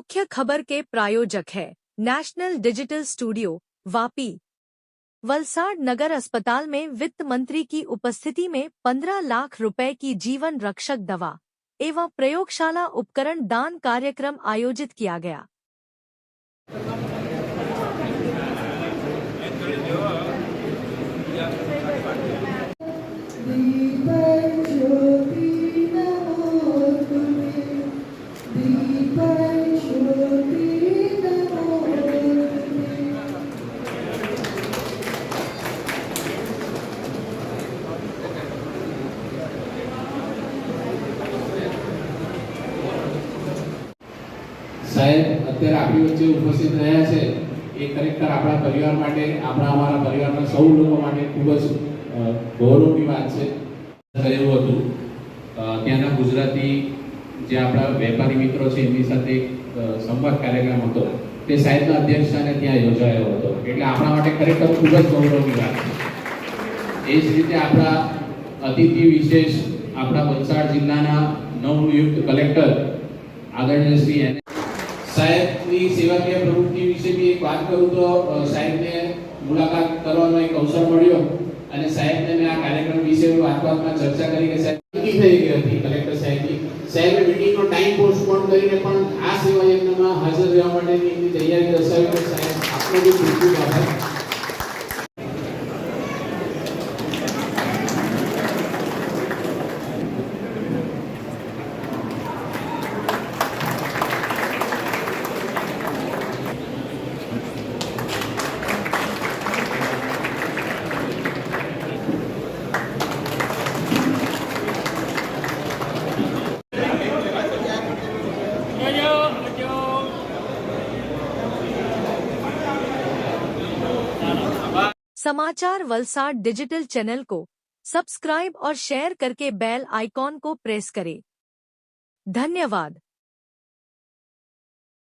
मुख्य खबर के प्रायोजक है national digital studio Vapi. Valsad नगर अस्पताल में वित्त मंत्री की उपस्थिति में 15 लाख रुपए की जीवन रक्षक दवा एवं प्रयोगशाला उपकरण दान कार्यक्रम आयोजित किया गया। साहेब અત્યારે આપણી વચ્ચે ઉપસ્થિત રહ્યા છે એ ખરેખર આપણા પરિવાર માટે અમારા પરિવારના સૌ લોકો માટે ખૂબ જ ગૌરવની વાત છે। કરેલું હતું ત્યાંના ગુજરાતી જે આપણા વેપારી મિત્રો છે એમની સાથે એક સંવાદ કાર્યક્રમ હતો તે સાહેબના અધ્યક્ષસ્થાને ત્યાં યોજાયો હતો, એટલે આપણા માટે ખરેખર ખૂબ જ ગૌરવની વાત છે। એ જ રીતે આપણા અતિથિ વિશેષ આપણા વલસાડ જિલ્લાના નવનિયુક્ત કલેક્ટર આદરણીય શ્રી સાહેબની સેવાકીય પ્રવૃત્તિ વિશે બી એક વાત કરું તો સાહેબને મુલાકાત કરવાનો એક અવસર મળ્યો અને સાહેબને મેં આ કાર્યક્રમ વિશે વાતમાં ચર્ચા કરી કે સાહેબ મીટિંગ થઈ ગઈ હતી કલેક્ટર સાહેબની। સાહેબે મીટિંગનો ટાઈમ પોસ્ટપોન કરીને પણ આ સેવા યજ્ઞમાં હાજર રહેવા માટેની એમની તૈયારી દર્શાવી તો સાહેબ આપનો બી ખૂબ ખૂબ આભાર। समाचार वलसाड डिजिटल चैनल को सब्सक्राइब और शेयर करके बेल आइकॉन को प्रेस करें। धन्यवाद।